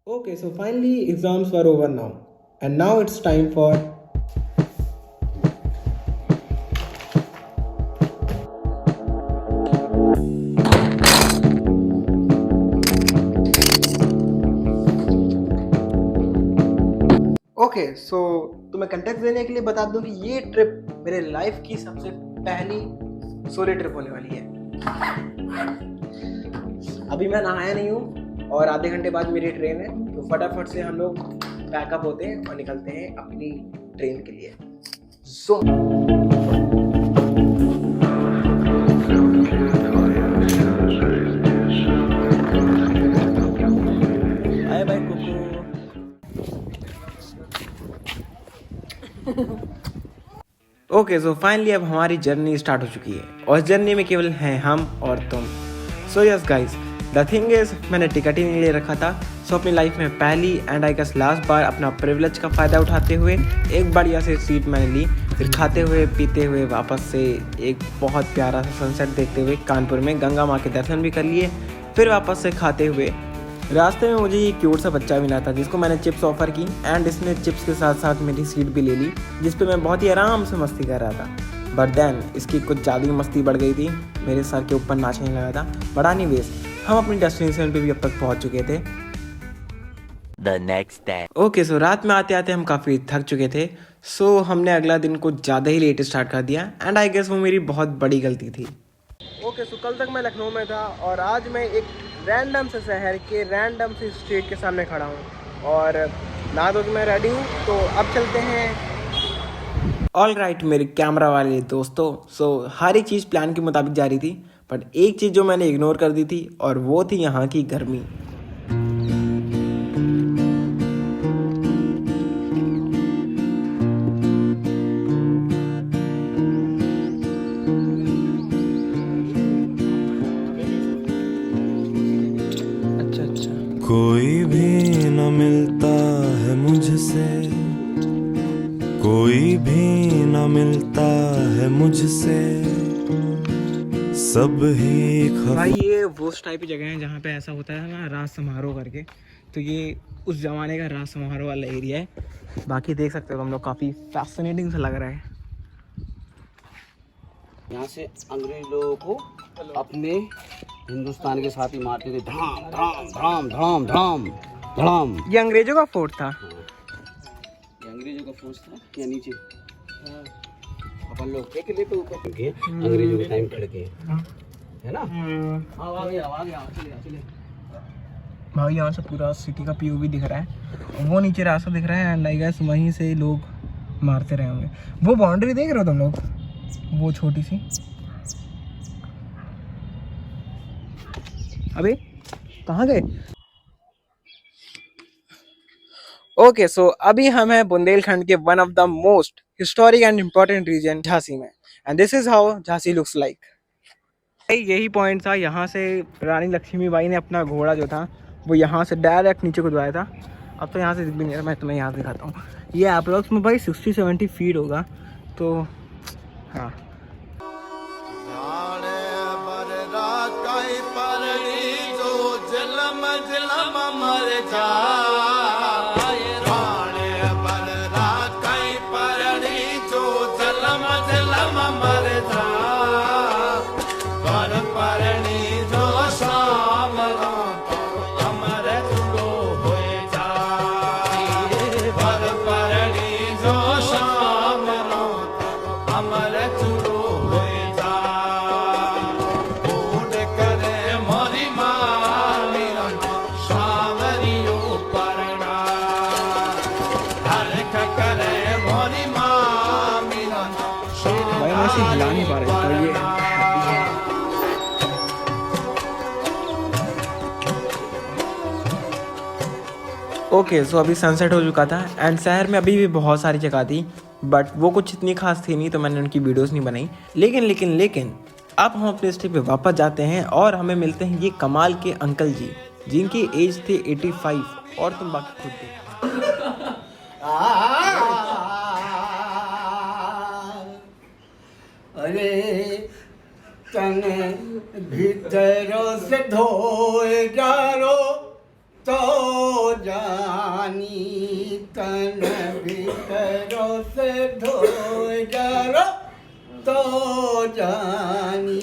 Okay, so finally exams were over now. And now it's time for. Okay so तुम्हें contact देने के लिए बता दूं कि ये ट्रिप मेरे लाइफ की सबसे पहली सोलो ट्रिप होने वाली है। अभी मैं नहाया नहीं हूँ और आधे घंटे बाद मेरी ट्रेन है, तो फटाफट से हम लोग पैकअप होते हैं और निकलते हैं अपनी ट्रेन के लिए। So bye bye Kuku. Okay so finally अब हमारी जर्नी स्टार्ट हो चुकी है और इस जर्नी में केवल हैं हम और तुम। So yes guys, the thing is मैंने टिकट ही नहीं ले रखा था। सो अपनी लाइफ में पहली एंड आई गेस लास्ट बार अपना प्रिविलेज का फ़ायदा उठाते हुए एक बढ़िया से सीट मैंने ली। फिर खाते हुए पीते हुए वापस से एक बहुत प्यारा सा सनसेट देखते हुए कानपुर में गंगा माँ के दर्शन भी कर लिए। फिर वापस से खाते हुए रास्ते में मुझे ये क्यूट सा बच्चा मिला था जिसको मैंने चिप्स ऑफ़र की एंड इसने चिप्स के साथ साथ मेरी सीट भी ले ली, जिस पे मैं बहुत ही आराम से मस्ती कर रहा था। बट देन इसकी कुछ ज़्यादा ही मस्ती बढ़ गई थी, मेरे सर के ऊपर नाचने लगा था। बट एनीवेज हम अपनी डेस्टिनेशन पे भी अब तक पहुंच चुके थे। The next day. Okay so रात में आते आते हम काफ़ी थक चुके थे। सो हमने अगला दिन कुछ ज़्यादा ही लेट स्टार्ट कर दिया एंड आई गेस वो मेरी बहुत बड़ी गलती थी। ओके सो कल तक मैं लखनऊ में था और आज मैं एक रैंडम से शहर के रैंडम से स्ट्रीट के सामने खड़ा हूँ और ना तो मैं रेडी हूँ, तो अब चलते हैं। ऑल राइट मेरे कैमरा वाले दोस्तों, सो हर एक चीज़ प्लान के मुताबिक जा रही थी, बट एक चीज़ जो मैंने इग्नोर कर दी थी और वो थी यहाँ की गर्मी। कोई भी न मिलता है मुझसे, कोई भी न मिलता है मुझसे, सब ही भाई ये वो टाइप की जगह है जहाँ पे ऐसा होता है ना रास समारोह करके, तो ये उस जमाने का रास समारोह वाला एरिया है। बाकी देख सकते हो हम लोग, काफ़ी फैसिनेटिंग सा लग रहा है। यहाँ से अंग्रेज लोगों को अपने हिंदुस्तान के साथ ही मारते थे। धाम धाम धाम धाम धाम धाम। ये अंग्रेजों का फोर्ट था। ये अंग्रेजों का फोर्स था या नीचे? अपन लोग के किले पे ऊपर के अंग्रेजों के टाइम खड़े थे, है ना? आ गया चले। भाई यहाँ से पूरा सिटी का पीओवी दिख रहा है, वो नीचे रास्ता दिख रहा है एंड आई गेस वहीं से लोग मारते रहे होंगे। वो बाउंड्री देख रहे हो तुम लोग, वो छोटी सी। अबे कहाँ गए? ओके सो अभी हम हैं बुंदेलखंड के one of the most historic and important region Jhansi में, and this is how Jhansi looks like. यही पॉइंट था, यहाँ से रानी लक्ष्मीबाई ने अपना घोड़ा जो था वो यहाँ से डायरेक्ट नीचे कूदवाया था। अब तो यहाँ से दिख भी नहीं रहा, मैं तुम्हें यहाँ दिखाता हूँ। ये अप्रोक्स में भाई 60-70 फीट होगा, तो हाँ। हिला नहीं पा रहे, तो ये ओके सो अभी सनसेट हो चुका था एंड शहर में अभी भी बहुत सारी जगह थी, बट वो कुछ इतनी खास थी नहीं, तो मैंने उनकी वीडियोस नहीं बनाई। लेकिन अब हम अपने स्टे पे वापस जाते हैं और हमें मिलते हैं ये कमाल के अंकल जी, जिनकी एज थे 85, और तुम बाकी खुद देखो। अरे तन भीतरों से धोए जारो तो जा जानी तन भीतरों से धो जरो तो जानी।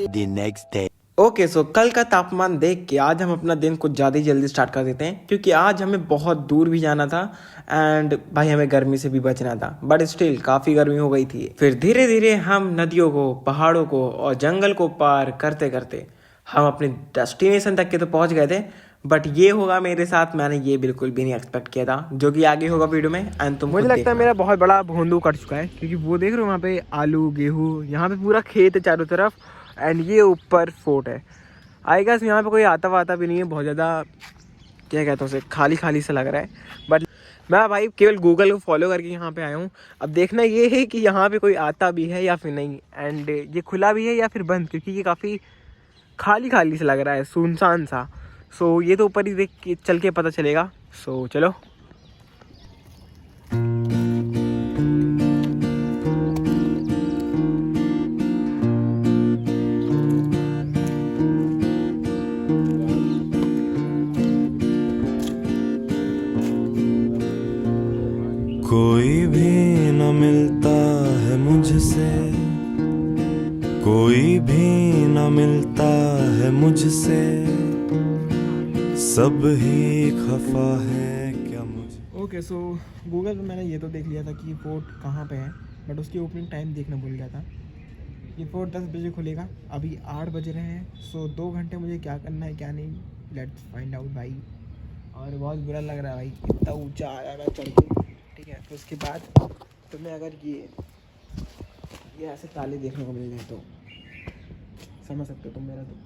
The next day. Okay so कल का तापमान देख के आज हम अपना दिन कुछ ज़्यादा ही जल्दी स्टार्ट कर देते हैं, क्योंकि आज हमें बहुत दूर भी जाना था एंड भाई हमें गर्मी से भी बचना था, बट स्टिल काफ़ी गर्मी हो गई थी। फिर धीरे धीरे हम नदियों को, पहाड़ों को और जंगल को पार करते करते हम अपने डेस्टिनेशन तक के तो पहुंच गए थे, बट ये होगा मेरे साथ, मैंने ये बिल्कुल भी नहीं एक्सपेक्ट किया था, जो कि आगे होगा वीडियो में एंड तुम मुझे लगता है मेरा बहुत बड़ा भोंदू कट चुका है, क्योंकि वो देख रहे हो वहाँ पे आलू गेहूँ, यहाँ पे पूरा खेत है चारों तरफ एंड ये ऊपर फोर्ट है। आई गेस यहाँ पे कोई आता वाता भी नहीं है, बहुत ज़्यादा क्या कहते हैं उसे, खाली खाली सा लग रहा है। बट मैं भाई केवल गूगल को फॉलो करके यहाँ पे आया हूँ। अब देखना ये है कि यहाँ पे कोई आता भी है या फिर नहीं, एंड ये खुला भी है या फिर बंद, क्योंकि ये काफ़ी खाली खाली सा लग रहा है, सुनसान सा। सो ये तो ऊपर ही देख के चल के पता चलेगा। सो चलो। कोई भी न मिलता है मुझसे, कोई भी न मिलता है मुझसे, सब ही खफा है क्या मुझे। ओके सो गूगल पे मैंने ये तो देख लिया था कि ये फोर्ट कहाँ पे है, बट उसकी ओपनिंग टाइम देखना भूल गया था। ये फोर्ट 10 बजे खुलेगा, अभी 8 बज रहे हैं। सो 2 घंटे मुझे क्या करना है क्या नहीं, लेट्स फाइंड आउट भाई। और बहुत बुरा लग रहा है भाई, इतना ऊंचा आया मैं चढ़ के, ठीक है। फिर उसके बाद तुम्हें अगर ये ऐसे ताले देखने को मिल जाए तो समझ सकते हो तुम मेरा दुख।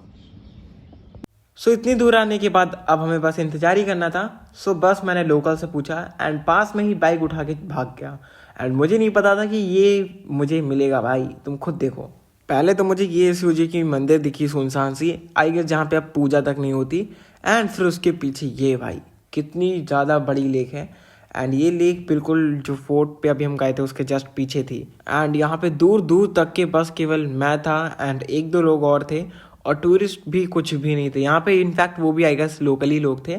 सो इतनी दूर आने के बाद अब हमें बस इंतजार ही करना था। सो बस मैंने लोकल से पूछा एंड पास में ही बाइक उठा के भाग गया। एंड मुझे नहीं पता था कि ये मुझे मिलेगा भाई, तुम खुद देखो। पहले तो मुझे ये शिव जी की मंदिर दिखी सुनसान सी, आई गेस जहाँ पे अब पूजा तक नहीं होती। एंड फिर उसके पीछे ये भाई कितनी ज़्यादा बड़ी लेक है, एंड ये लेक बिल्कुल जो फोर्ट पे अभी हम गए थे उसके जस्ट पीछे थी। एंड यहाँ पे दूर दूर तक के बस केवल मैं था एंड 1-2 लोग और थे, और टूरिस्ट भी कुछ भी नहीं थे यहाँ पे। इनफैक्ट वो भी आई गेस लोकली लोग थे।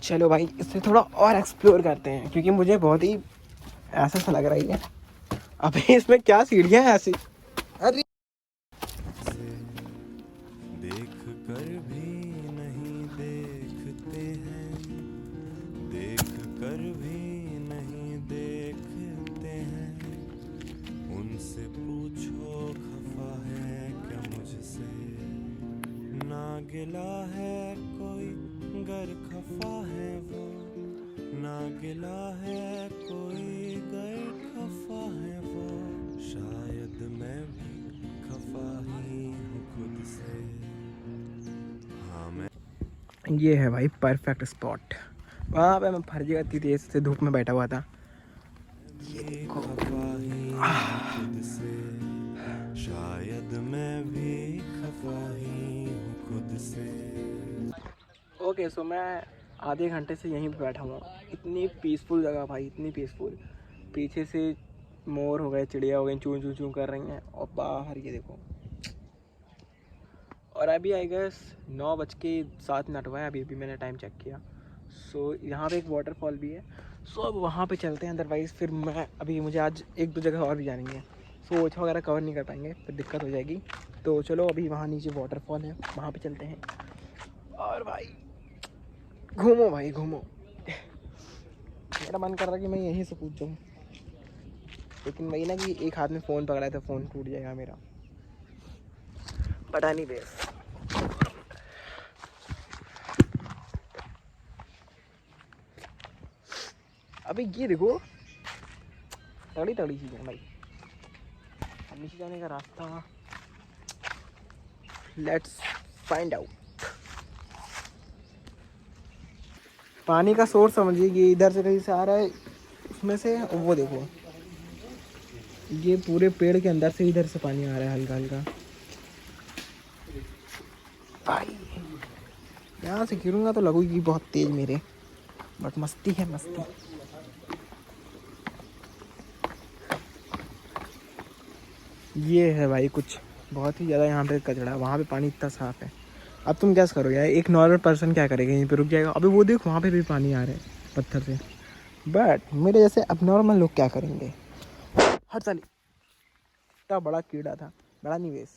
चलो भाई इससे थोड़ा और एक्सप्लोर करते हैं, क्योंकि मुझे बहुत ही ऐसा सा लग रही है। अबे इसमें क्या सीढ़ियाँ हैं ऐसी, अरे देख कर भी नहीं देखते हैं, देख कर भी नहीं देखते हैं, उनसे पूछो खफा है क्या मुझसे, ना गिला है कोई गर खफा है वो, ना गिला है कोई गर खफा है वो, शायद मैं भी खफा ही हूँ खुद से। हाँ मैं ये है भाई परफेक्ट स्पॉट। वहाँ पे मैं फर्जी गति तेज से धूप में बैठा हुआ था। खफा ही हूँ खुद से, शायद मैं भी खफा ही हूँ खुद से। ओके सो मैं आधे घंटे से यहीं पे बैठा हुआ हूँ। इतनी पीसफुल जगह भाई, इतनी पीसफुल। पीछे से मोर हो गए, चिड़िया हो गई, चूं चूं चूं कर रही हैं, और बाहर ये देखो। और अभी आई गेस 9:07 हुआ है, अभी मैंने टाइम चेक किया। सो यहाँ पे एक वाटरफॉल भी है। सो अब वहाँ पे चलते हैं, अदरवाइज़ फिर मैं अभी मुझे आज 1-2 जगह और भी जानी है। सो ओछा वगैरह कवर नहीं कर पाएंगे, फिर दिक्कत हो जाएगी। तो चलो अभी वहाँ नीचे वाटरफॉल है, वहाँ पे चलते हैं। और भाई घूमो भाई घूमो। मेरा मन कर रहा है कि मैं यहीं से कूद जाऊँ, लेकिन वही ना कि एक हाथ में फ़ोन पकड़ा है तो फ़ोन टूट जाएगा मेरा। पता नहीं बेस। अभी ये देखो तगड़ी तगड़ी चीज़ें भाई। अब नीचे जाने का रास्ता, लेट्स फाइंड आउट। पानी का सोर्स समझिए कि इधर से कहीं से आ रहा है, उसमें से वो देखो, ये पूरे पेड़ के अंदर से इधर से पानी आ रहा है हल्का हल्का। भाई यहाँ से गिरूंगा तो लगेगी बहुत तेज मेरे, बट मस्ती है मस्ती। ये है भाई कुछ बहुत ही ज़्यादा यहाँ पे कचरा, वहाँ पे पानी इतना साफ है। अब तुम गैस करो यार, एक नॉर्मल पर्सन क्या करेगा, यहीं पे रुक जाएगा। अभी वो देख वहाँ पे भी पानी आ रहा है पत्थर से, बट मेरे जैसे अब नॉर्मल लोग क्या करेंगे। हर साल इतना बड़ा कीड़ा था, बड़ा निवेश।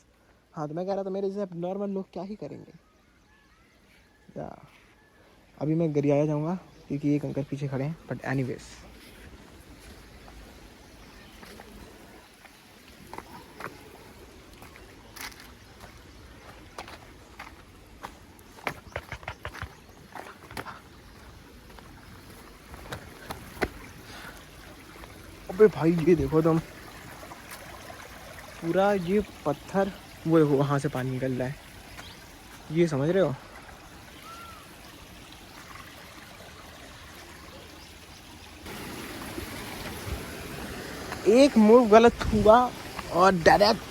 हाँ तो मैं कह रहा था मेरे जैसे अब नॉर्मल लोग क्या ही करेंगे या। अभी मैं गरियाया जाऊँगा क्योंकि एक अंकल पीछे खड़े हैं, बट एनीवेज अबे भाई ये देखो तुम, पूरा ये पत्थर, वो देखो वहाँ से पानी निकल रहा है, ये समझ रहे हो। एक मूव गलत हुआ और डायरेक्ट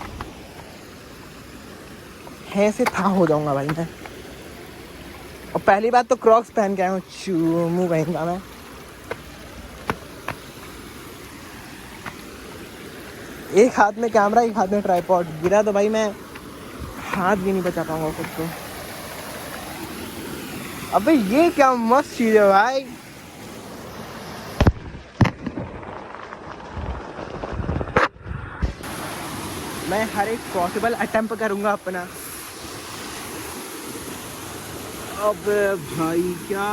है से था हो जाऊंगा भाई मैं। और पहली बात तो क्रॉक्स पहन के आया हूँ, मुँह पहनूंगा मैं। एक हाथ में कैमरा, एक हाथ में ट्राइपॉड, गिरा तो भाई मैं हाथ भी नहीं बचा पाऊंगा खुद को। अबे ये क्या मस्त चीज है भाई। मैं हर एक पॉसिबल अटेम्प्ट करूंगा अपना। अब भाई क्या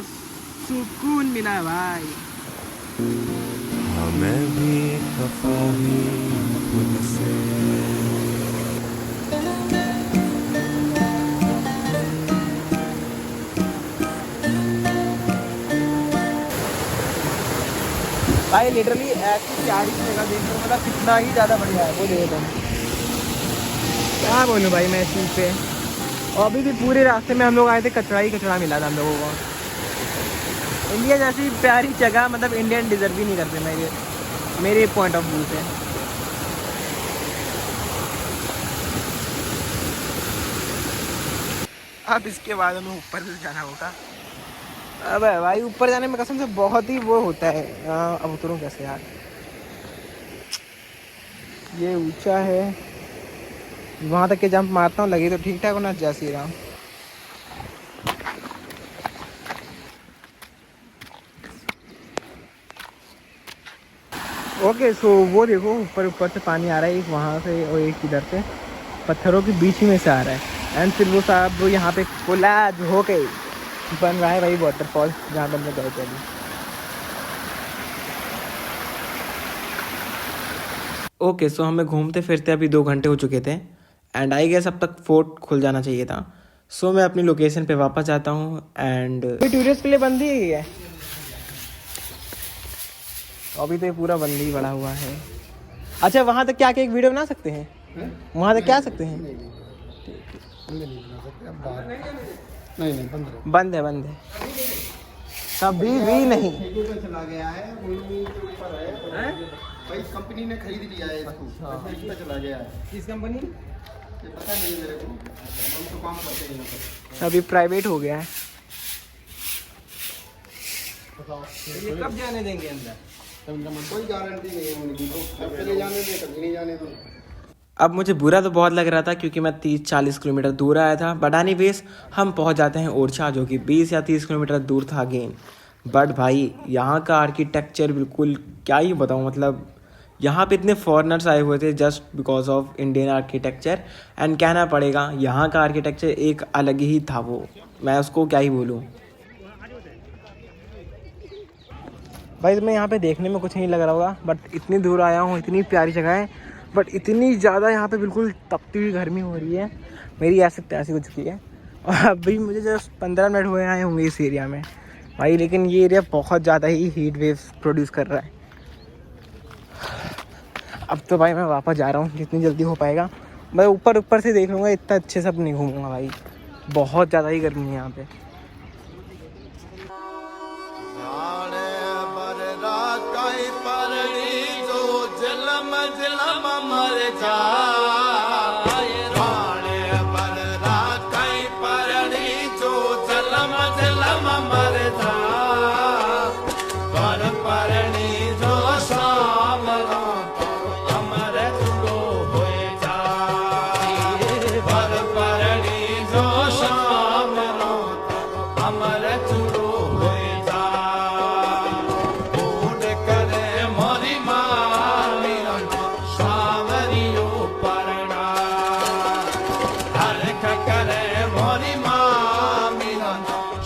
सुकून मिला है भाई। हाँ मैं भी खफा ही खुद से। भाई लिटरली ऐसी प्यारी जगह देखो, मतलब कितना ही ज़्यादा बढ़िया है वो देखो। क्या बोलूँ भाई मैं इस चीज़ पे। और अभी भी पूरे रास्ते में हम लोग आए थे, कचरा ही कचरा मिला था हम लोगों को। इंडिया जैसी प्यारी जगह मतलब इंडियन डिजर्व ही नहीं करते मेरे पॉइंट ऑफ व्यू से। अब इसके बाद हमें ऊपर से जाना होगा। अब भाई ऊपर जाने में कसम से बहुत ही वो होता है। अब उतरूँ कैसे यार, ये ऊंचा है। वहाँ तक के जंप मारता हूँ, लगे तो ठीक ठाक होना, जैसे ही रहा। ओके सो वो देखो ऊपर से पानी आ रहा है, एक वहाँ से और एक इधर से, पत्थरों के बीच ही में से आ रहा है। एंड फिर वो साहब यहाँ पे कोलैज हो के बन रहा है भाई वाटरफॉल, जहाँ पर हम लोग गए थे अभी। ओके सो हमें घूमते फिरते अभी 2 घंटे हो चुके थे एंड आई गेस अब तक फोर्ट खुल जाना चाहिए था। सो मैं अपनी लोकेशन पे वापस जाता हूँ एंड टूरिस्ट के लिए बंद ही है। अभी तो ये पूरा बंद ही पड़ा हुआ है। अच्छा वहाँ तक क्या एक वीडियो बना सकते हैं? वहाँ तक क्या आ सकते हैं? नहीं बंद है कभी भी नहीं। चला गया है भाई, कंपनी ने खरीद लिया है इसको, इसमें चला गया है। किस कंपनी? ये पता नहीं मेरे को, हम तो काम करते हैं यहाँ पर। अभी प्राइवेट हो गया है। ये कब जाने देंगे अंदर? कोई गारंटी नहीं है उनकी, जब चले जाने दे कभी नहीं जाने दो। अब मुझे बुरा तो बहुत लग रहा था क्योंकि मैं 30-40 किलोमीटर दूर आया था, बट एनीवेज हम पहुंच जाते हैं ओरछा, जो कि 20 या 30 किलोमीटर दूर था अगेन। बट भाई यहाँ का आर्किटेक्चर बिल्कुल क्या ही बताऊँ, मतलब यहाँ पे इतने फॉरेनर्स आए हुए थे just because of Indian architecture. And कहना पड़ेगा यहाँ का आर्किटेक्चर एक अलग ही था, वो मैं उसको क्या ही बोलूँ। भाई तुम्हें यहाँ पे देखने में कुछ नहीं लग रहा होगा, बट इतनी दूर आया हूँ, इतनी प्यारी जगह है, बट इतनी ज़्यादा यहाँ पे बिल्कुल तपती हुई गर्मी हो रही है, मेरी ऐसे प्यासी हो चुकी है। और अभी मुझे जस्ट 15 मिनट हुए आए होंगे इस एरिया में भाई, लेकिन ये एरिया बहुत ज़्यादा ही हीट वेव्स प्रोड्यूस कर रहा है। अब तो भाई मैं वापस जा रहा हूँ जितनी जल्दी हो पाएगा। मैं ऊपर से देख लूँगा, इतना अच्छे से अब नहीं घूमूंगा भाई, बहुत ज़्यादा ही गर्मी है यहाँ पे।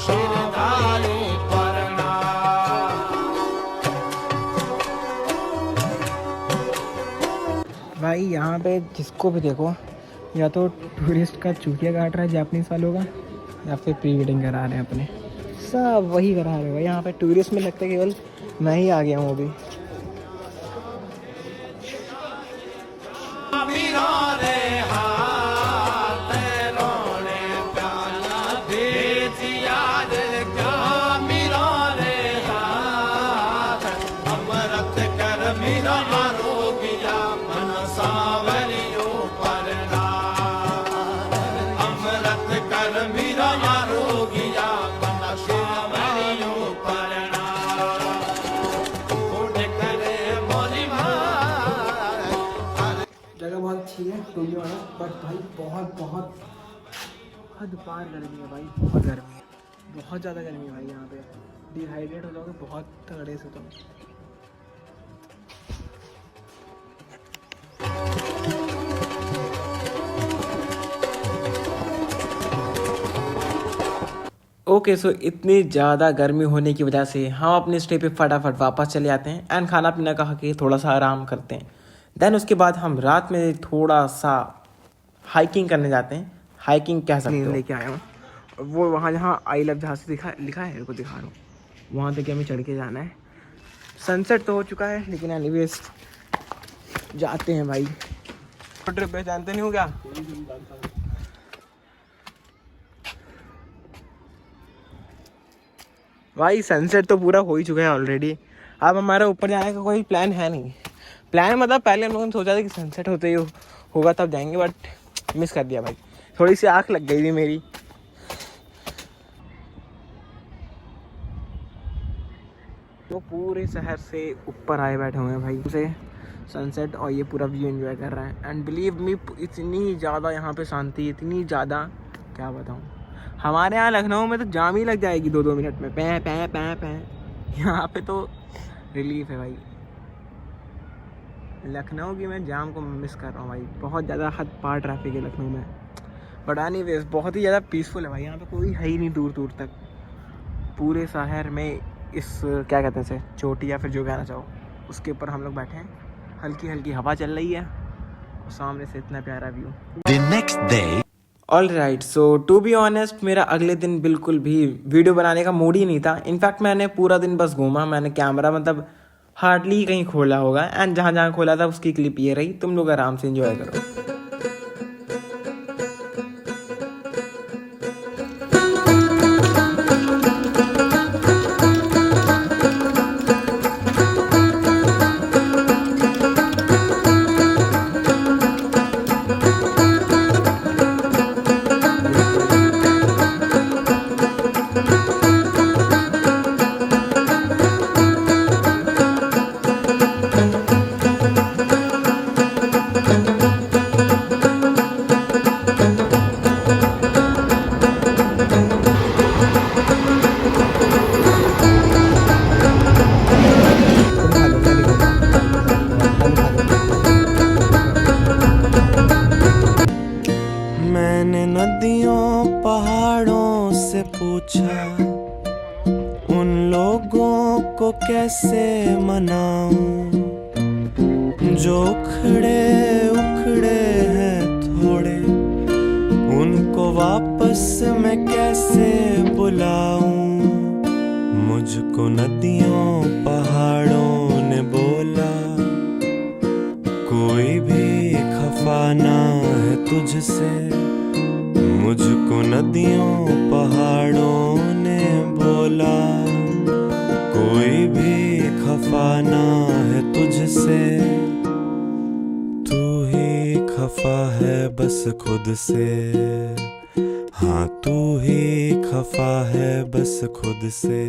श्रद्धालु भाई यहाँ पे जिसको भी देखो या तो टूरिस्ट का चूतिया काट रहा है जापानीज वालों का, या फिर प्री वेडिंग करा रहे हैं अपने, सब वही करा रहे हैं भाई। यहाँ पे टूरिस्ट में लगता है केवल मैं ही आ गया हूँ अभी। जगह बहुत अच्छी है टू बी ऑनेस्ट, बट भाई बहुत हद पार गर्मी है भाई, बहुत गर्मी है, बहुत ज़्यादा गर्मी है भाई। यहाँ पे डिहाइड्रेट हो जाओगे बहुत तगड़े से तुम। ओके सो इतनी ज़्यादा गर्मी होने की वजह से हम अपने स्टे पे फटाफट वापस चले आते हैं एंड खाना पीना खा के थोड़ा सा आराम करते हैं। देन उसके बाद हम रात में थोड़ा सा हाइकिंग करने जाते हैं। हाइकिंग कह सकते हो। लेके आया हूँ वो वहाँ जहाँ आई लव जहाँ से लिखा है को दिखा रहा हूँ, वहाँ तक हमें चढ़ के जाना है। सनसेट तो हो चुका है लेकिन एनीवेज जाते हैं भाई। ट्रिप पे जानते नहीं हो क्या? भाई सनसेट तो पूरा हो ही चुका है ऑलरेडी। अब हमारा ऊपर जाने का कोई प्लान है नहीं। प्लान मतलब पहले हम लोगों ने सोचा था कि सनसेट होते ही होगा तब जाएंगे, बट मिस कर दिया भाई। थोड़ी सी आँख लग गई थी मेरी। तो पूरे शहर से ऊपर आए बैठे हुए हैं भाई उसे सनसेट और ये पूरा व्यू एंजॉय कर रहे हैं। एंड बिलीव मी इतनी ज़्यादा यहाँ पे शांति, इतनी ज़्यादा क्या बताऊँ। हमारे यहाँ लखनऊ में तो जाम ही लग जाएगी 2-2 मिनट में, पै पै पै पै। यहाँ पे तो रिलीफ है भाई। लखनऊ की मैं जाम को मिस कर रहा हूँ भाई, बहुत ज़्यादा हद पार ट्रैफिक है लखनऊ में। बट एनीवेज बहुत ही ज़्यादा पीसफुल है भाई। यहाँ पे कोई है ही नहीं दूर दूर तक। पूरे शहर में इस क्या कहते हैं इसे, चोटी या फिर जो कहना चाहो, उसके ऊपर हम लोग बैठे हैं। हल्की हल्की हवा चल रही है और सामने से इतना प्यारा view. The next day. All right, so to be honest मेरा अगले दिन बिल्कुल भी वीडियो बनाने का मूड ही नहीं था। इनफैक्ट मैंने पूरा दिन बस घूमा। मैंने कैमरा मतलब हार्डली कहीं खोला होगा एंड जहाँ जहाँ खोला था उसकी क्लिप ये रही। तुम लोग आराम से एंजॉय करो। मैंने नदियों पहाड़ों से पूछा, उन लोगों को कैसे मनाऊं जो उखड़े उखड़े हैं थोड़े, उनको वापस मैं कैसे बुलाऊं। मुझको नदियों पहाड़ों ने बोला, कोई भी खफा ना है तुझसे। मुझको नदियों पहाड़ों ने बोला, कोई भी खफा ना है तुझसे। तू ही खफा है बस खुद से, हाँ तू ही खफा है बस खुद से।